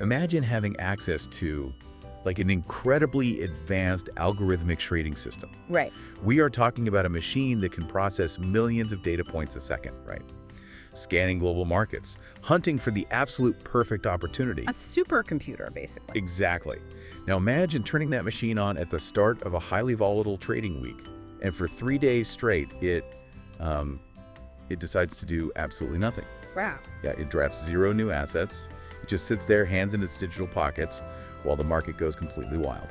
Imagine having access to like an incredibly advanced algorithmic trading system. Right. We are talking about a machine that can process millions of data points a second, right? Scanning global markets, hunting for the absolute perfect opportunity. A supercomputer, basically. Exactly. Now imagine turning that machine on at the start of a highly volatile trading week, and for 3 days straight, it decides to do absolutely nothing. Wow. Yeah, it drafts 0 new assets. It just sits there, hands in its digital pockets, while the market goes completely wild.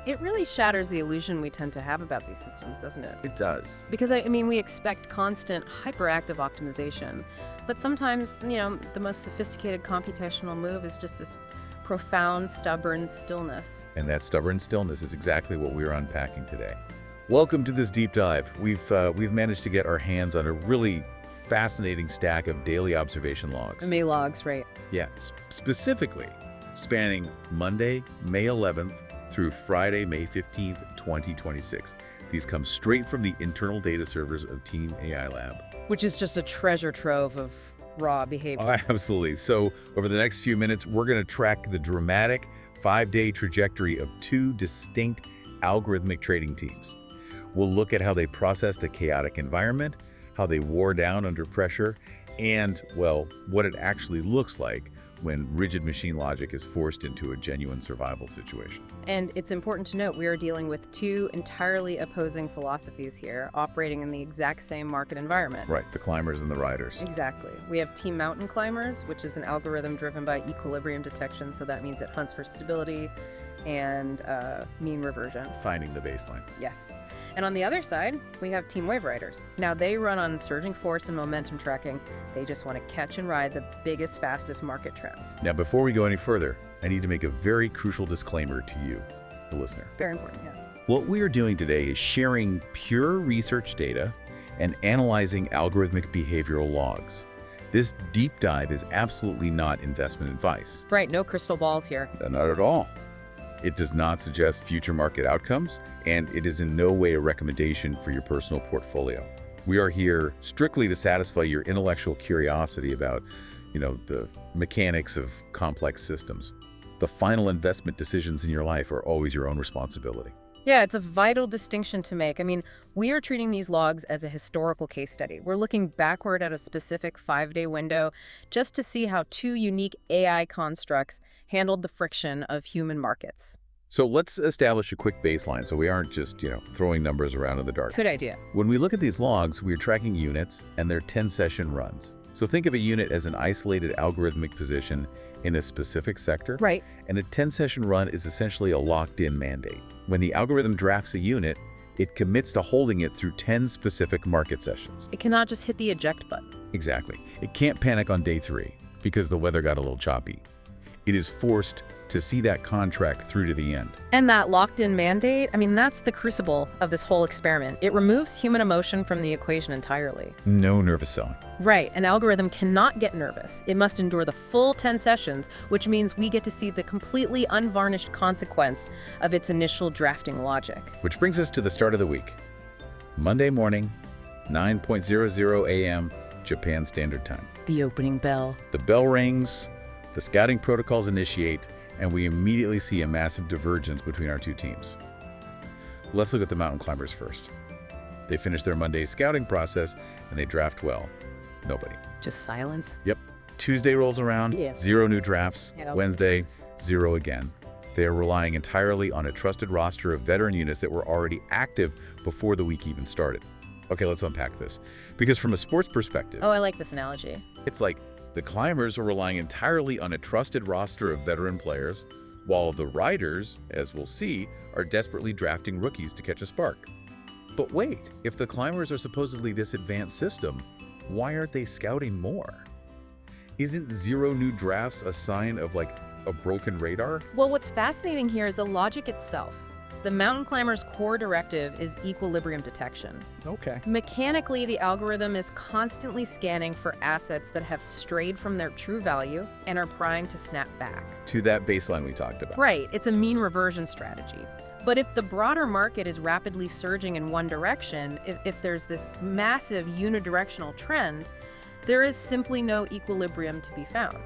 It really shatters the illusion we tend to have about these systems, doesn't it? It does. Because, I mean, we expect constant, hyperactive optimization. But sometimes, the most sophisticated computational move is just this profound, stubborn stillness. And that stubborn stillness is exactly what we're unpacking today. Welcome to this deep dive. We've managed to get our hands on a really fascinating stack of daily observation logs. May logs, right? Yeah, specifically spanning Monday, May 11th through Friday, May 15th, 2026. These come straight from the internal data servers of Team AI Lab. Which is just a treasure trove of raw behavior. Oh, absolutely. So over the next few minutes, we're going to track the dramatic 5-day trajectory of 2 distinct algorithmic trading teams. We'll look at how they processed a chaotic environment, how they wore down under pressure, and, well, what it actually looks like when rigid machine logic is forced into a genuine survival situation. And it's important to note we are dealing with 2 entirely opposing philosophies here, operating in the exact same market environment. Right, the climbers and the riders. Exactly. We have Team Mountain Climbers, which is an algorithm driven by equilibrium detection, so that means it hunts for stability and mean reversion. Finding the baseline. Yes. And on the other side, we have Team Wave Riders. Now, they run on surging force and momentum tracking. They just want to catch and ride the biggest, fastest market trends. Now, before we go any further, I need to make a very crucial disclaimer to you, the listener. Very important, yeah. What we are doing today is sharing pure research data and analyzing algorithmic behavioral logs. This deep dive is absolutely not investment advice. Right, no crystal balls here. Not at all. It does not suggest future market outcomes, and it is in no way a recommendation for your personal portfolio. We are here strictly to satisfy your intellectual curiosity about, the mechanics of complex systems. The final investment decisions in your life are always your own responsibility. Yeah, it's a vital distinction to make. I mean, we are treating these logs as a historical case study. We're looking backward at a specific 5-day window just to see how 2 unique AI constructs handled the friction of human markets. So let's establish a quick baseline so we aren't just, throwing numbers around in the dark. Good idea. When we look at these logs, we are tracking units and their 10-session runs. So think of a unit as an isolated algorithmic position in a specific sector. Right. And a 10-session run is essentially a locked-in mandate. When the algorithm drafts a unit, it commits to holding it through 10 specific market sessions. It cannot just hit the eject button. Exactly. It can't panic on day 3 because the weather got a little choppy. It is forced to see that contract through to the end. And that locked-in mandate, that's the crucible of this whole experiment. It removes human emotion from the equation entirely. No nervous selling. Right, an algorithm cannot get nervous. It must endure the full 10 sessions, which means we get to see the completely unvarnished consequence of its initial drafting logic. Which brings us to the start of the week. Monday morning, 9:00 a.m. Japan Standard Time. The opening bell. The bell rings, the scouting protocols initiate, and we immediately see a massive divergence between our 2 teams. Let's look at the mountain climbers first. They finish their Monday scouting process, and they draft well. Nobody. Just silence? Yep. Tuesday rolls around, 0 new drafts. Yeah. Wednesday, 0 again. They are relying entirely on a trusted roster of veteran units that were already active before the week even started. Okay, let's unpack this. Because from a sports perspective, Oh, I like this analogy. it's like the climbers are relying entirely on a trusted roster of veteran players, while the riders, as we'll see, are desperately drafting rookies to catch a spark. But wait, if the climbers are supposedly this advanced system, why aren't they scouting more? Isn't 0 new drafts a sign of a broken radar? Well, what's fascinating here is the logic itself. The mountain climber's core directive is equilibrium detection. Okay. Mechanically, the algorithm is constantly scanning for assets that have strayed from their true value and are primed to snap back. To that baseline we talked about. Right, it's a mean reversion strategy. But if the broader market is rapidly surging in one direction, if there's this massive unidirectional trend, there is simply no equilibrium to be found.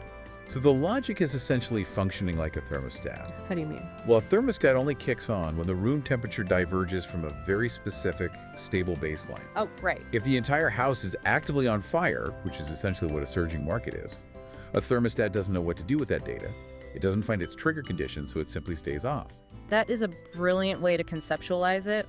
So the logic is essentially functioning like a thermostat. How do you mean? Well, a thermostat only kicks on when the room temperature diverges from a very specific, stable baseline. Oh, right. If the entire house is actively on fire, which is essentially what a surging market is, a thermostat doesn't know what to do with that data. It doesn't find its trigger condition, so it simply stays off. That is a brilliant way to conceptualize it.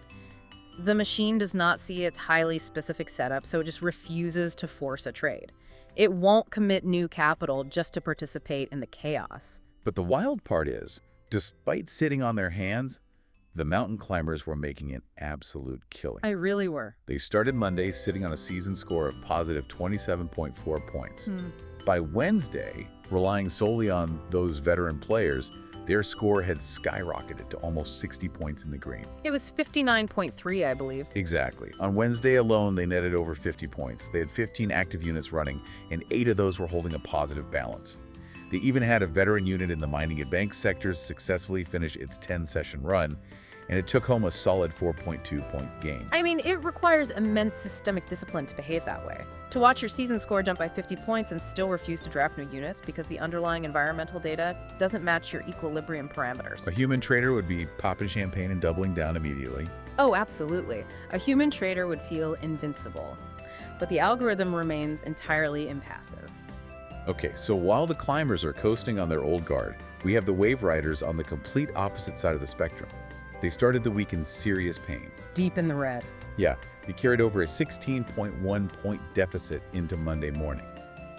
The machine does not see its highly specific setup, so it just refuses to force a trade. It won't commit new capital just to participate in the chaos. But the wild part is, despite sitting on their hands, the mountain climbers were making an absolute killing. I really were. They started Monday sitting on a season score of positive 27.4 points. By Wednesday, relying solely on those veteran players, their score had skyrocketed to almost 60 points in the green. It was 59.3, I believe. Exactly. On Wednesday alone, they netted over 50 points. They had 15 active units running, and 8 of those were holding a positive balance. They even had a veteran unit in the mining and bank sectors successfully finish its 10-session run, and it took home a solid 4.2-point gain. I mean, it requires immense systemic discipline to behave that way. To watch your season score jump by 50 points and still refuse to draft new units because the underlying environmental data doesn't match your equilibrium parameters. A human trader would be popping champagne and doubling down immediately. Oh, absolutely. A human trader would feel invincible. But the algorithm remains entirely impassive. Okay, so while the climbers are coasting on their old guard, we have the wave riders on the complete opposite side of the spectrum. They started the week in serious pain. Deep in the red. Yeah, they carried over a 16.1-point deficit into Monday morning.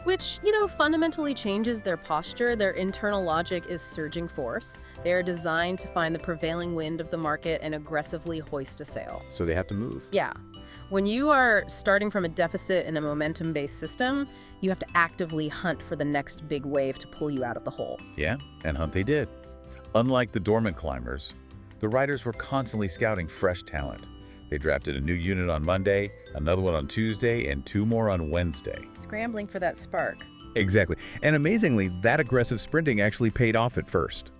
Which, fundamentally changes their posture. Their internal logic is surging force. They are designed to find the prevailing wind of the market and aggressively hoist a sail. So they have to move. Yeah. When you are starting from a deficit in a momentum-based system, you have to actively hunt for the next big wave to pull you out of the hole. Yeah, and hunt they did. Unlike the dormant climbers, the riders were constantly scouting fresh talent. They drafted a new unit on Monday, another one on Tuesday, and 2 more on Wednesday. Scrambling for that spark. Exactly. And amazingly, that aggressive sprinting actually paid off at first.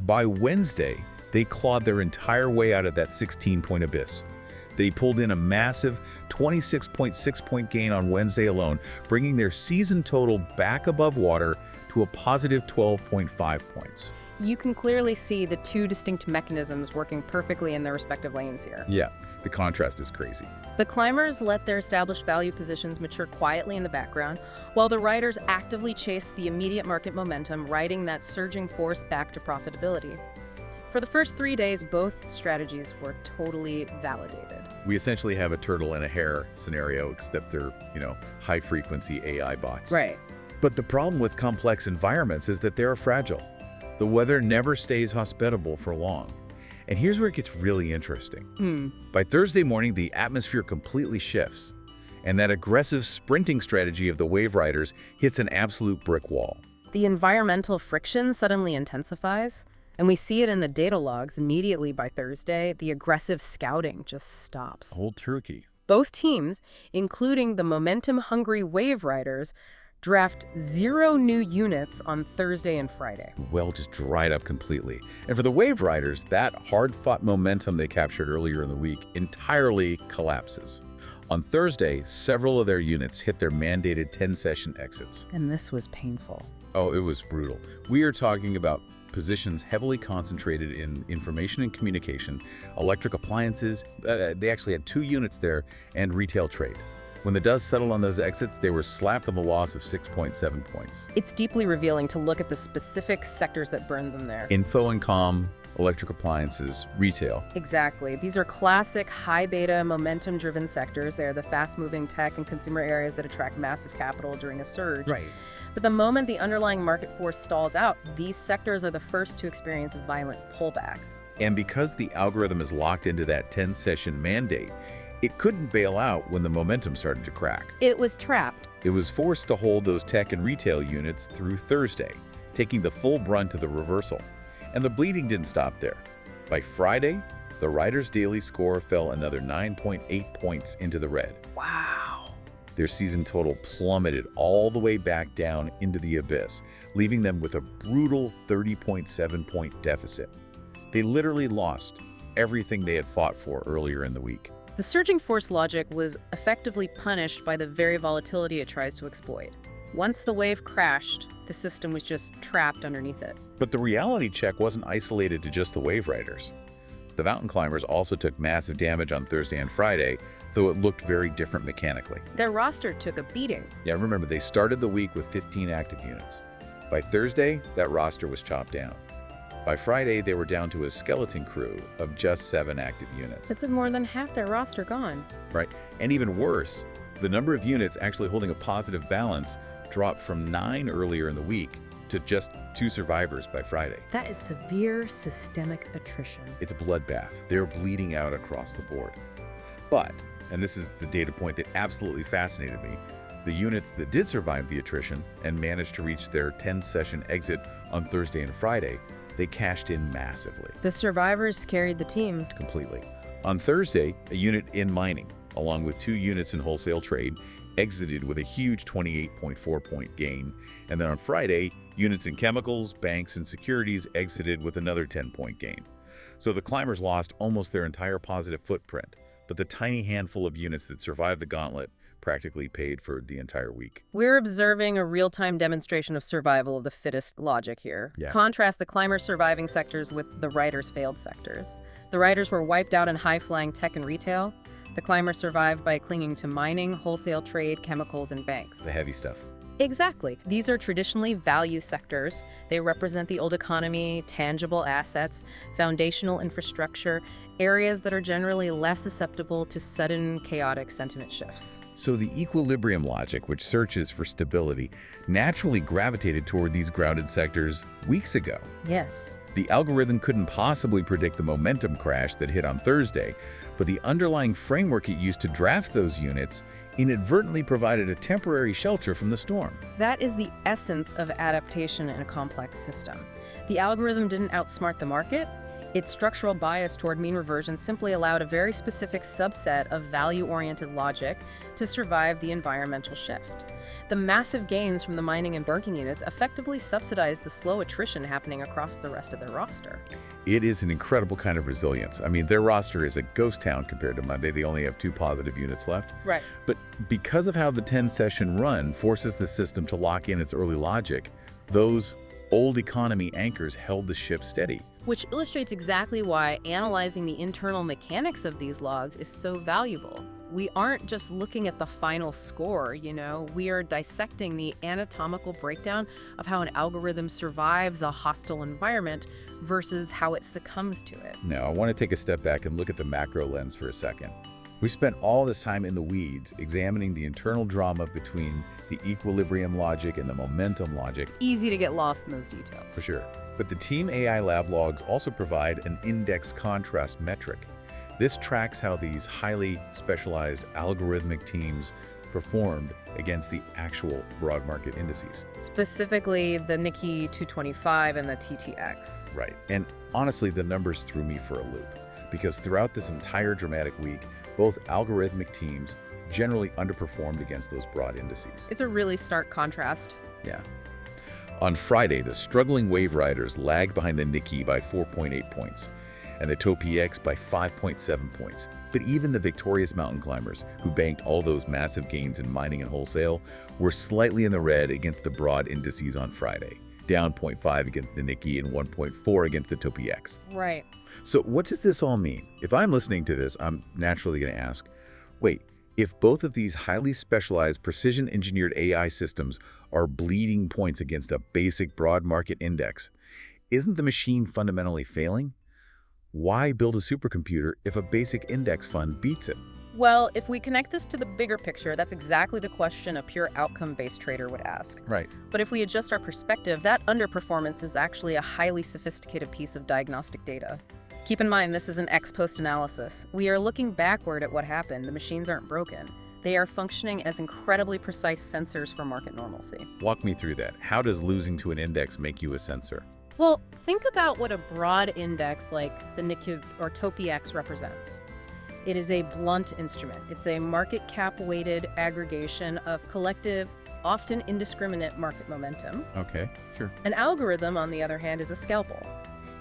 By Wednesday, they clawed their entire way out of that 16-point abyss. They pulled in a massive 26.6-point gain on Wednesday alone, bringing their season total back above water to a positive 12.5 points. You can clearly see the two distinct mechanisms working perfectly in their respective lanes here. Yeah, the contrast is crazy. The climbers let their established value positions mature quietly in the background, while the riders actively chase the immediate market momentum, riding that surging force back to profitability. For the first 3 days, both strategies were totally validated. We essentially have a turtle and a hare scenario, except they're, high-frequency AI bots. Right. But the problem with complex environments is that they're fragile. The weather never stays hospitable for long. And here's where it gets really interesting. By Thursday morning, the atmosphere completely shifts, and that aggressive sprinting strategy of the wave riders hits an absolute brick wall. The environmental friction suddenly intensifies, and we see it in the data logs immediately by Thursday. The aggressive scouting just stops. Old turkey. Both teams, including the momentum-hungry wave riders, draft 0 new units on Thursday and Friday. Well, just dried up completely. And for the wave riders, that hard-fought momentum they captured earlier in the week entirely collapses. On Thursday, several of their units hit their mandated 10-session exits. And this was painful. Oh, it was brutal. We are talking about positions heavily concentrated in information and communication, electric appliances. They actually had 2 units there, and retail trade. When the dust settled on those exits, they were slapped with a loss of 6.7 points. It's deeply revealing to look at the specific sectors that burned them there. Info and comm, electric appliances, retail. Exactly. These are classic high-beta, momentum-driven sectors. They're the fast-moving tech and consumer areas that attract massive capital during a surge. Right. But the moment the underlying market force stalls out, these sectors are the first to experience violent pullbacks. And because the algorithm is locked into that 10-session mandate, it couldn't bail out when the momentum started to crack. It was trapped. It was forced to hold those tech and retail units through Thursday, taking the full brunt of the reversal. And the bleeding didn't stop there. By Friday, the riders' daily score fell another 9.8 points into the red. Wow. Their season total plummeted all the way back down into the abyss, leaving them with a brutal 30.7-point deficit. They literally lost everything they had fought for earlier in the week. The surging force logic was effectively punished by the very volatility it tries to exploit. Once the wave crashed, the system was just trapped underneath it. But the reality check wasn't isolated to just the wave riders. The mountain climbers also took massive damage on Thursday and Friday, though it looked very different mechanically. Their roster took a beating. Yeah, remember, they started the week with 15 active units. By Thursday, that roster was chopped down. By Friday, they were down to a skeleton crew of just 7 active units. That's more than half their roster gone. Right. And even worse, the number of units actually holding a positive balance dropped from 9 earlier in the week to just 2 survivors by Friday. That is severe systemic attrition. It's a bloodbath. They're bleeding out across the board. But, and this is the data point that absolutely fascinated me, the units that did survive the attrition and managed to reach their 10-session exit on Thursday and Friday, they cashed in massively. The survivors carried the team. Completely. On Thursday, a unit in mining, along with 2 units in wholesale trade, exited with a huge 28.4-point gain. And then on Friday, units in chemicals, banks, and securities exited with another 10-point gain. So the climbers lost almost their entire positive footprint, but the tiny handful of units that survived the gauntlet practically paid for the entire week. We're observing a real-time demonstration of survival of the fittest logic here. Yeah. Contrast the climbers' surviving sectors with the riders' failed sectors. The riders were wiped out in high-flying tech and retail. The climbers survived by clinging to mining, wholesale trade, chemicals, and banks. The heavy stuff. Exactly. These are traditionally value sectors. They represent the old economy, tangible assets, foundational infrastructure, areas that are generally less susceptible to sudden chaotic sentiment shifts. So the equilibrium logic, which searches for stability, naturally gravitated toward these grounded sectors weeks ago. Yes. The algorithm couldn't possibly predict the momentum crash that hit on Thursday, but the underlying framework it used to draft those units inadvertently provided a temporary shelter from the storm. That is the essence of adaptation in a complex system. The algorithm didn't outsmart the market. Its structural bias toward mean reversion simply allowed a very specific subset of value-oriented logic to survive the environmental shift. The massive gains from the mining and banking units effectively subsidized the slow attrition happening across the rest of their roster. It is an incredible kind of resilience. I mean, their roster is a ghost town compared to Monday. They only have 2 positive units left. Right. But because of how the 10-session run forces the system to lock in its early logic, those old economy anchors held the ship steady. Which illustrates exactly why analyzing the internal mechanics of these logs is so valuable. We aren't just looking at the final score, we are dissecting the anatomical breakdown of how an algorithm survives a hostile environment versus how it succumbs to it. Now, I want to take a step back and look at the macro lens for a second. We spent all this time in the weeds examining the internal drama between the equilibrium logic and the momentum logic. It's easy to get lost in those details. For sure. But the Team AI Lab logs also provide an index contrast metric. This tracks how these highly specialized algorithmic teams performed against the actual broad market indices. Specifically, the Nikkei 225 and the TTX. Right. And honestly, the numbers threw me for a loop, because throughout this entire dramatic week, both algorithmic teams generally underperformed against those broad indices. It's a really stark contrast. Yeah. On Friday, the struggling wave riders lagged behind the Nikkei by 4.8 points, and the TOPIX by 5.7 points. But even the victorious mountain climbers, who banked all those massive gains in mining and wholesale, were slightly in the red against the broad indices on Friday, down 0.5 against the Nikkei and 1.4 against the TOPIX. Right. So what does this all mean? If I'm listening to this, I'm naturally going to ask, wait, if both of these highly specialized precision-engineered AI systems are bleeding points against a basic broad market index, isn't the machine fundamentally failing? Why build a supercomputer if a basic index fund beats it? Well, if we connect this to the bigger picture, that's exactly the question a pure outcome-based trader would ask. Right. But if we adjust our perspective, that underperformance is actually a highly sophisticated piece of diagnostic data. Keep in mind, this is an ex-post analysis. We are looking backward at what happened. The machines aren't broken. They are functioning as incredibly precise sensors for market normalcy. Walk me through that. How does losing to an index make you a sensor? Well, think about what a broad index like the Nikkei or TOPIX represents. It is a blunt instrument. It's a market cap-weighted aggregation of collective, often indiscriminate market momentum. Okay, sure. An algorithm, on the other hand, is a scalpel.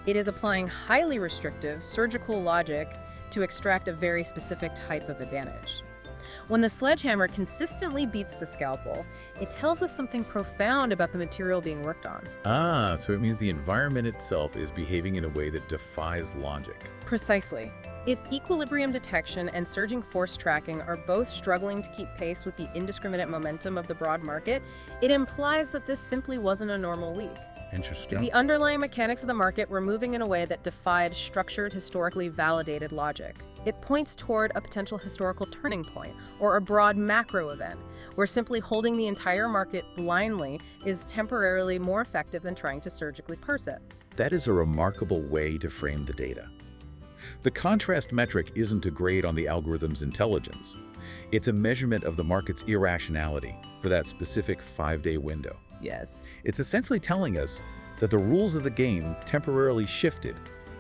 It is applying highly restrictive, surgical logic to extract a very specific type of advantage. When the sledgehammer consistently beats the scalpel, it tells us something profound about the material being worked on. Ah, so it means the environment itself is behaving in a way that defies logic. Precisely. If equilibrium detection and surging force tracking are both struggling to keep pace with the indiscriminate momentum of the broad market, it implies that this simply wasn't a normal week. Interesting. The underlying mechanics of the market were moving in a way that defied structured, historically validated logic. It points toward a potential historical turning point, or a broad macro event, where simply holding the entire market blindly is temporarily more effective than trying to surgically parse it. That is a remarkable way to frame the data. The contrast metric isn't a grade on the algorithm's intelligence. It's a measurement of the market's irrationality for that specific 5-day window. Yes. It's essentially telling us that the rules of the game temporarily shifted,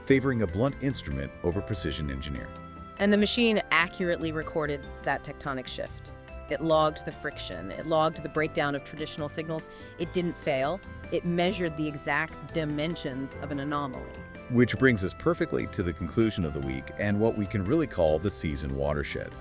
favoring a blunt instrument over precision engineering. And the machine accurately recorded that tectonic shift. It logged the friction. It logged the breakdown of traditional signals. It didn't fail. It measured the exact dimensions of an anomaly. Which brings us perfectly to the conclusion of the week and what we can really call the season watershed.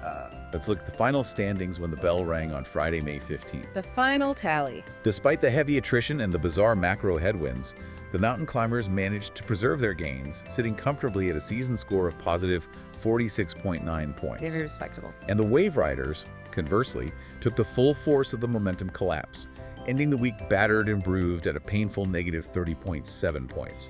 Let's look at the final standings when the bell rang on Friday, May 15th. The final tally. Despite the heavy attrition and the bizarre macro headwinds, the mountain climbers managed to preserve their gains, sitting comfortably at a season score of positive 46.9 points. Very respectable. And the wave riders, conversely, took the full force of the momentum collapse, ending the week battered and bruised at a painful negative 30.7 points.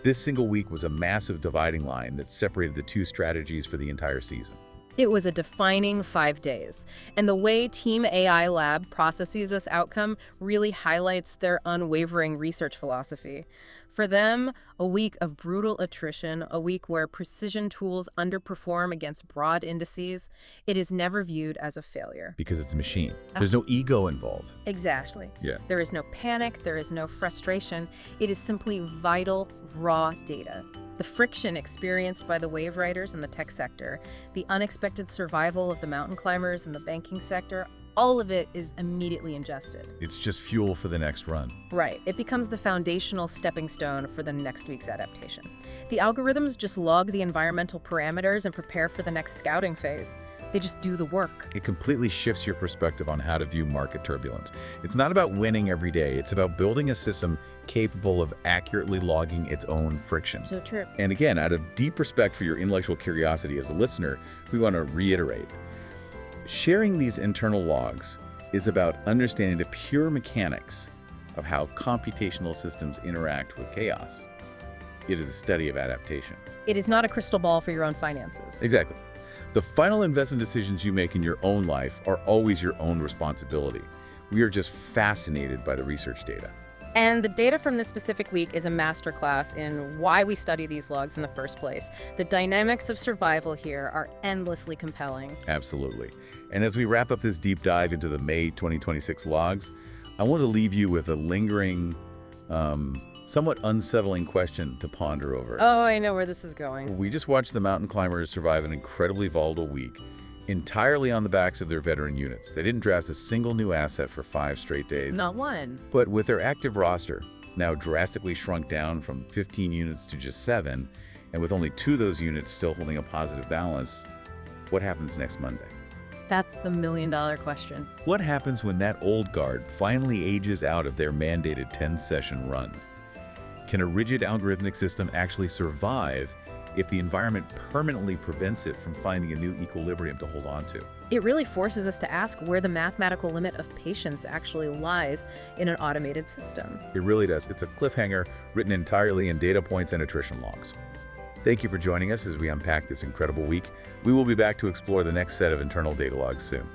This single week was a massive dividing line that separated the two strategies for the entire season. It was a defining 5 days, and the way Team AI Lab processes this outcome really highlights their unwavering research philosophy. For them, a week of brutal attrition, a week where precision tools underperform against broad indices, it is never viewed as a failure. Because it's a machine. There's no ego involved. Exactly. Yeah. There is no panic, there is no frustration. It is simply vital, raw data. The friction experienced by the wave riders in the tech sector, the unexpected survival of the mountain climbers in the banking sector, all of it is immediately ingested. It's just fuel for the next run. Right. It becomes the foundational stepping stone for the next week's adaptation. The algorithms just log the environmental parameters and prepare for the next scouting phase. They just do the work. It completely shifts your perspective on how to view market turbulence. It's not about winning every day. It's about building a system capable of accurately logging its own friction. So true. And again, out of deep respect for your intellectual curiosity as a listener, we want to reiterate. Sharing these internal logs is about understanding the pure mechanics of how computational systems interact with chaos. It is a study of adaptation. It is not a crystal ball for your own finances. Exactly. The final investment decisions you make in your own life are always your own responsibility. We are just fascinated by the research data. And the data from this specific week is a masterclass in why we study these logs in the first place. The dynamics of survival here are endlessly compelling. Absolutely. And as we wrap up this deep dive into the May 2026 logs, I want to leave you with a lingering, somewhat unsettling question to ponder over. Oh, I know where this is going. We just watched the mountain climbers survive an incredibly volatile week, entirely on the backs of their veteran units. They didn't draft a single new asset for 5 straight days. Not one. But with their active roster now drastically shrunk down from 15 units to just 7, and with only 2 of those units still holding a positive balance, what happens next Monday? That's the million-dollar question. What happens when that old guard finally ages out of their mandated 10-session run? Can a rigid algorithmic system actually survive if the environment permanently prevents it from finding a new equilibrium to hold on to? It really forces us to ask where the mathematical limit of patience actually lies in an automated system. It really does. It's a cliffhanger written entirely in data points and attrition logs. Thank you for joining us as we unpack this incredible week. We will be back to explore the next set of internal data logs soon.